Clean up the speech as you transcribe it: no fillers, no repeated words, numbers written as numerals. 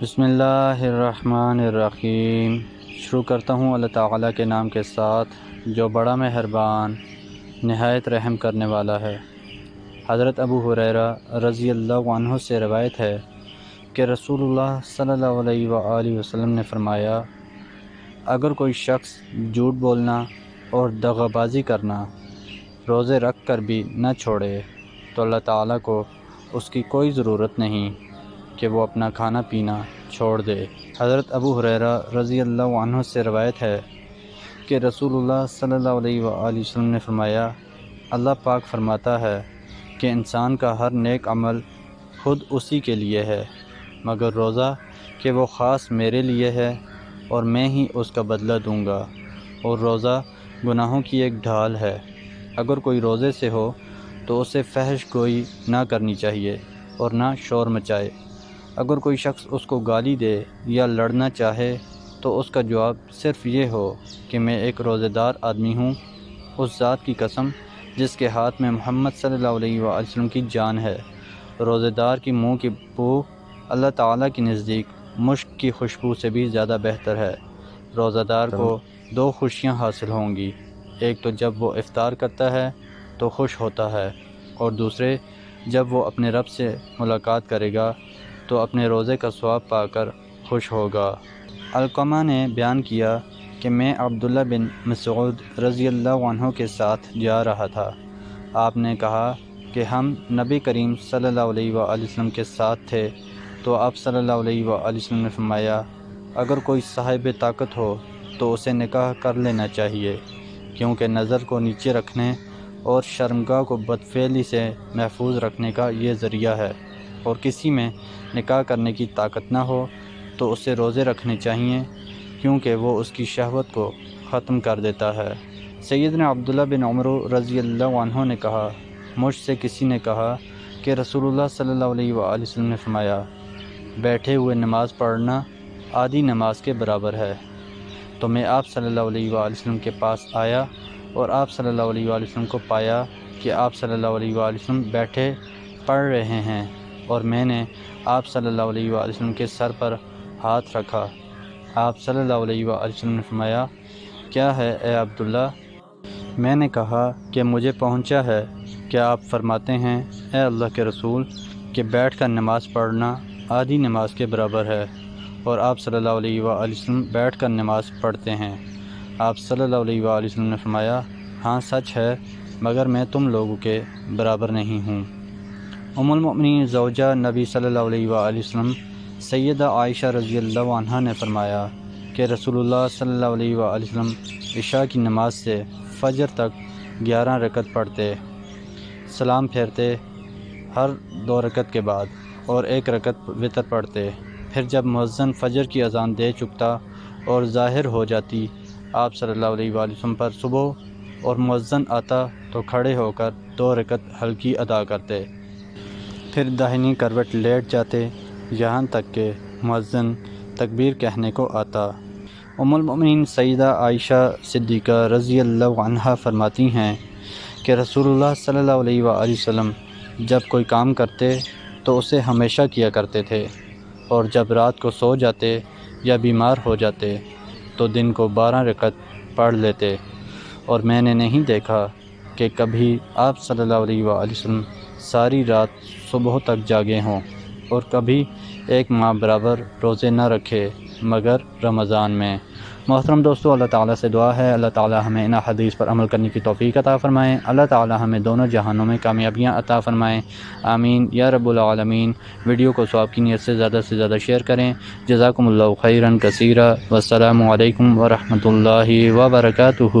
بسم اللہ الرحمن الرحیم۔ شروع کرتا ہوں اللہ تعالیٰ کے نام کے ساتھ جو بڑا مہربان نہایت رحم کرنے والا ہے۔ حضرت ابو ہریرہ رضی اللہ عنہ سے روایت ہے کہ رسول اللہ صلی اللہ علیہ وآلہ وسلم نے فرمایا، اگر کوئی شخص جھوٹ بولنا اور دغا بازی کرنا روزے رکھ کر بھی نہ چھوڑے تو اللہ تعالیٰ کو اس کی کوئی ضرورت نہیں کہ وہ اپنا کھانا پینا چھوڑ دے۔ حضرت ابو ہریرہ رضی اللہ عنہ سے روایت ہے کہ رسول اللہ صلی اللہ علیہ وآلہ وسلم نے فرمایا، اللہ پاک فرماتا ہے کہ انسان کا ہر نیک عمل خود اسی کے لیے ہے مگر روزہ کہ وہ خاص میرے لیے ہے اور میں ہی اس کا بدلہ دوں گا، اور روزہ گناہوں کی ایک ڈھال ہے۔ اگر کوئی روزے سے ہو تو اسے فحش گوئی نہ کرنی چاہیے اور نہ شور مچائے۔ اگر کوئی شخص اس کو گالی دے یا لڑنا چاہے تو اس کا جواب صرف یہ ہو کہ میں ایک روزہ دار آدمی ہوں، اس ذات کی قسم جس کے ہاتھ میں محمد صلی اللہ علیہ وآلہ وسلم کی جان ہے، روزہ دار کی منہ کی بو اللہ تعالیٰ کے نزدیک مشک کی خوشبو سے بھی زیادہ بہتر ہے۔ روزہ دار کو دو خوشیاں حاصل ہوں گی، ایک تو جب وہ افطار کرتا ہے تو خوش ہوتا ہے، اور دوسرے جب وہ اپنے رب سے ملاقات کرے گا تو اپنے روزے کا ثواب پا کر خوش ہوگا۔ علقمہ نے بیان کیا کہ میں عبداللہ بن مسعود رضی اللہ عنہ کے ساتھ جا رہا تھا۔ آپ نے کہا کہ ہم نبی کریم صلی اللہ علیہ وآلہ وسلم کے ساتھ تھے تو آپ صلی اللہ علیہ وآلہ وسلم نے فرمایا، اگر کوئی صاحب طاقت ہو تو اسے نکاح کر لینا چاہیے، کیونکہ نظر کو نیچے رکھنے اور شرمگاہ کو بدفعلی سے محفوظ رکھنے کا یہ ذریعہ ہے، اور کسی میں نکاح کرنے کی طاقت نہ ہو تو اسے روزے رکھنے چاہیے کیونکہ وہ اس کی شہوت کو ختم کر دیتا ہے۔ سیدنا عبداللہ بن عمر رضی اللہ عنہ نے کہا، مجھ سے کسی نے کہا کہ رسول اللہ صلی اللہ علیہ وآلہ وسلم نے فرمایا، بیٹھے ہوئے نماز پڑھنا آدھی نماز کے برابر ہے۔ تو میں آپ صلی اللہ علیہ وآلہ وسلم کے پاس آیا اور آپ صلی اللہ علیہ وآلہ وسلم کو پایا کہ آپ صلی اللہ علیہ وآلہ وسلم بیٹھے پڑھ رہے ہیں، اور میں نے آپ صلی اللہ علیہ وآلہ وسلم کے سر پر ہاتھ رکھا۔ آپ صلی اللہ علیہ وآلہ وسلم نے فرمایا، کیا ہے اے عبداللہ؟ میں نے کہا کہ مجھے پہنچا ہے کہ آپ فرماتے ہیں اے اللہ کے رسول کہ بیٹھ کر نماز پڑھنا آدھی نماز کے برابر ہے، اور آپ صلی اللہ علیہ وآلہ وسلم بیٹھ کر نماز پڑھتے ہیں۔ آپ صلی اللہ علیہ وآلہ وسلم نے فرمایا، ہاں سچ ہے، مگر میں تم لوگوں کے برابر نہیں ہوں۔ ام المؤمنین زوجہ نبی صلی اللہ علیہ وآلہ وسلم سیدہ عائشہ رضی اللہ عنہا نے فرمایا کہ رسول اللہ صلی اللہ علیہ وآلہ وسلم عشاء کی نماز سے فجر تک 11 رکعت پڑھتے، سلام پھیرتے ہر 2 رکعت کے بعد، اور 1 رکعت وتر پڑھتے۔ پھر جب مؤذن فجر کی اذان دے چکتا اور ظاہر ہو جاتی، آپ صلی اللہ علیہ وآلہ وسلم پر صبح اور مؤذن آتا تو کھڑے ہو کر 2 رکعت ہلکی ادا کرتے، پھر داہنی کروٹ لیٹ جاتے یہاں تک کہ مؤذن تکبیر کہنے کو آتا۔ ام المؤمنین سیدہ عائشہ صدیقہ رضی اللہ عنہا فرماتی ہیں کہ رسول اللہ صلی اللہ علیہ وآلہ وسلم جب کوئی کام کرتے تو اسے ہمیشہ کیا کرتے تھے، اور جب رات کو سو جاتے یا بیمار ہو جاتے تو دن کو 12 رکعت پڑھ لیتے، اور میں نے نہیں دیکھا کہ کبھی آپ صلی اللہ علیہ وآلہ وسلم ساری رات صبح تک جاگے ہوں، اور کبھی 1 ماہ برابر روزے نہ رکھے مگر رمضان میں۔ محترم دوستو، اللہ تعالیٰ سے دعا ہے اللہ تعالیٰ ہمیں ان حدیث پر عمل کرنے کی توفیق عطا فرمائیں، اللہ تعالیٰ ہمیں دونوں جہانوں میں کامیابیاں عطا فرمائیں، آمین یا رب العالمین۔ ویڈیو کو ثواب کی نیت سے زیادہ شیئر کریں۔ جزاکم اللہ خیرا کثیرا، والسلام علیکم ورحمۃ اللہ وبرکاتہ۔